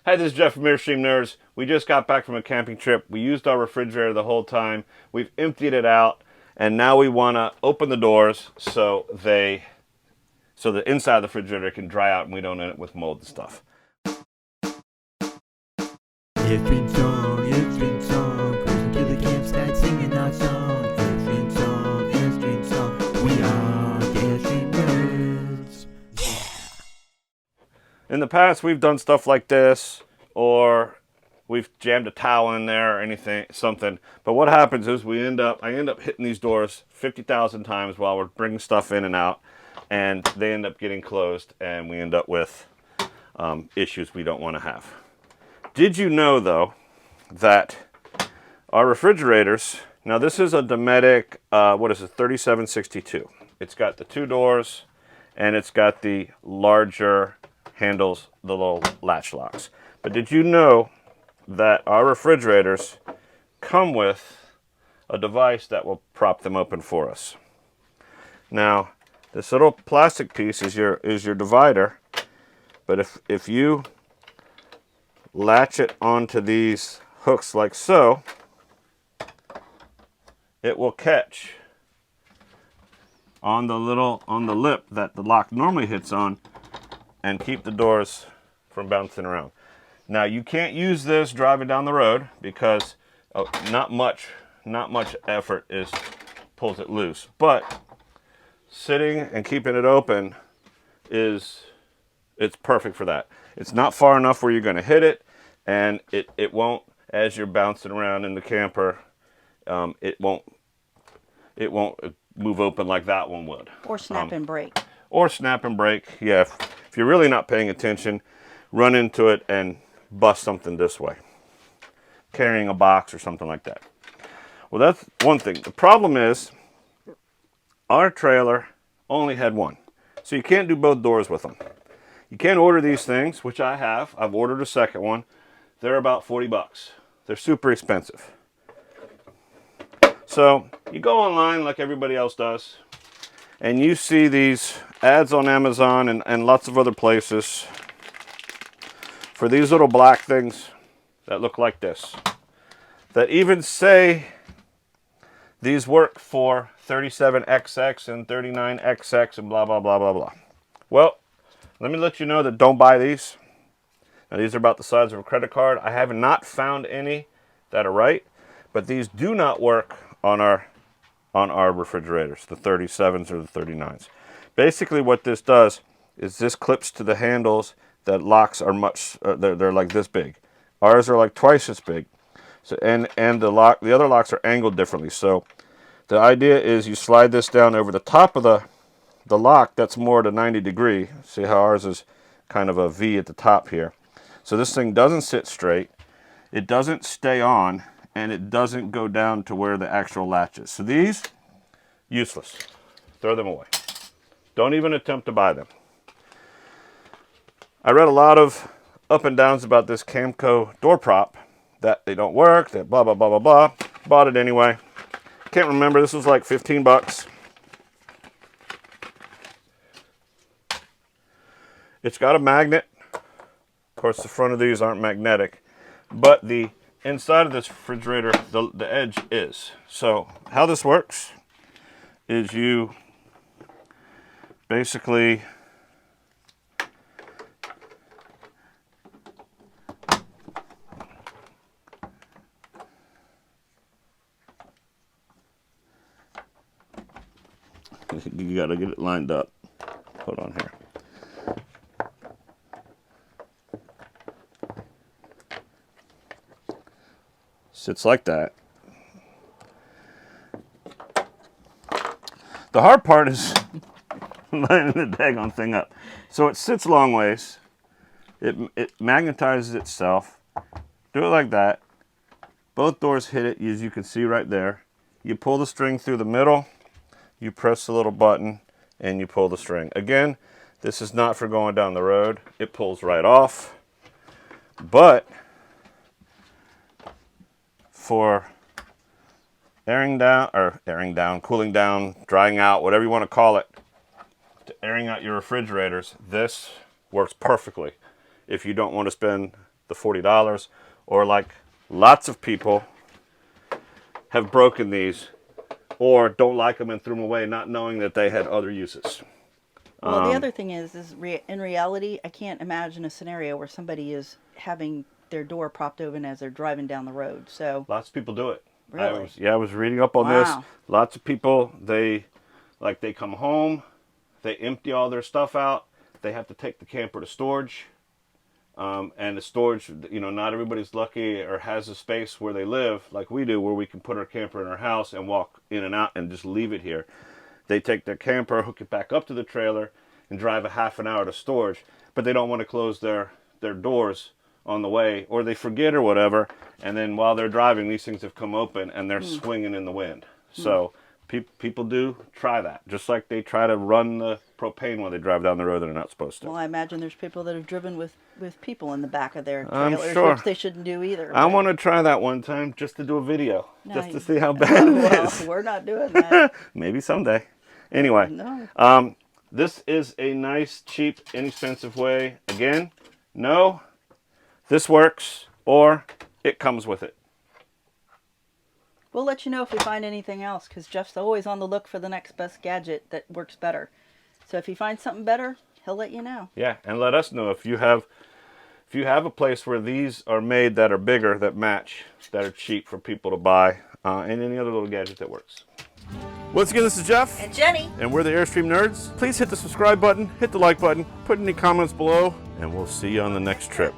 Hi, this is Jeff from Airstream Nerds. We just got back from a camping trip. We used our refrigerator the whole time. We've emptied it out, and now we want to open the doors so the inside of the refrigerator can dry out and we don't end up with mold and stuff. Airstream song, cruising to the campsite singing our song. Airstream song, we are the Airstream Nerds. In the past, we've done stuff like this, or we've jammed a towel in there or something. But what happens is I end up hitting these doors 50,000 times while we're bringing stuff in and out, and they end up getting closed, and we end up with issues we don't want to have. Did you know, though, that our refrigerators, now this is a Dometic, 3762. It's got the two doors, and it's got the larger handles, the little latch locks. But did you know that our refrigerators come with a device that will prop them open for us? Now, this little plastic piece is your divider, but if you latch it onto these hooks like so, it will catch on the lip that the lock normally hits on and keep the doors from bouncing around. Now, you can't use this driving down the road because not much effort pulls it loose. But sitting and keeping it open it's perfect for that. It's not far enough where you're going to hit it, and it won't, as you're bouncing around in the camper, it won't move open like that one would. Or snap and break. Or snap and break. Yeah, if you're really not paying attention, run into it and bust something this way. Carrying a box or something like that. Well, that's one thing. The problem is our trailer only had one. So you can't do both doors with them. You can't order these things, which I have. I've ordered a second one. They're about 40 bucks. They're super expensive. So you go online like everybody else does, and you see these ads on Amazon and lots of other places for these little black things that look like this, that even say these work for 37XX and 39XX and blah, blah, blah, blah, blah. Well, let me let you know that don't buy these. Now, these are about the size of a credit card. I have not found any that are right, but these do not work on our refrigerators, the 37s or the 39s. Basically, what this does is this clips to the handles. That locks are they're like this big. Ours are like twice as big. So and the other locks are angled differently. So the idea is you slide this down over the top of the lock that's more to 90 degree. See how ours is kind of a V at the top here. So this thing doesn't sit straight, it doesn't stay on, and it doesn't go down to where the actual latch is. So these, useless. Throw them away. Don't even attempt to buy them. I read a lot of up and downs about this Camco door prop, that they don't work, that blah, blah, blah, blah, blah. Bought it anyway. Can't remember, this was like 15 bucks. It's got a magnet. Of course, the front of these aren't magnetic, but the inside of this refrigerator, the edge is. So how this works is you basically you got to get it lined up. Hold on here. Sits like that. The hard part is lining the daggone thing up. So it sits long ways. It magnetizes itself. Do it like that. Both doors hit it, as you can see right there. You pull the string through the middle. You press the little button and you pull the string. Again, this is not for going down the road. It pulls right off. But for cooling down, drying out, whatever you want to call it, to airing out your refrigerators, this works perfectly if you don't want to spend the $40, or like lots of people have broken these or don't like them and threw them away, not knowing that they had other uses. Well, the other thing is in reality, I can't imagine a scenario where somebody is having their door propped open as they're driving down the road. So Lots of people do it. Really? I was reading up on this. Wow. Lots of people, they come home, they empty all their stuff out, they have to take the camper to storage. And the storage, you know, not everybody's lucky or has a space where they live like we do, where we can put our camper in our house and walk in and out and just leave it here. They take their camper, hook it back up to the trailer, and drive a half an hour to storage. But they don't want to close their doors on the way, or they forget or whatever. And then while they're driving, these things have come open and they're swinging in the wind. So people do try that, just like they try to run the propane while they drive down the road that they're not supposed to. well, I imagine there's people that have driven with people in the back of their I'm trailers, sure. which they shouldn't do either. I but- want to try that one time just to do a video, No, just to you- see how bad it well, is. we're not doing that. Maybe someday. Anyway, No. this is a nice, cheap, inexpensive way. Again, no, this works, or it comes with it. We'll let you know if we find anything else, because Jeff's always on the look for the next best gadget that works better. So if he finds something better, he'll let you know. Yeah, and let us know if you have a place where these are made that are bigger, that match, that are cheap for people to buy, and any other little gadget that works. Once again, this is Jeff. And Jenny. And we're the Airstream Nerds. Please hit the subscribe button, hit the like button, put any comments below, and we'll see you on the next trip.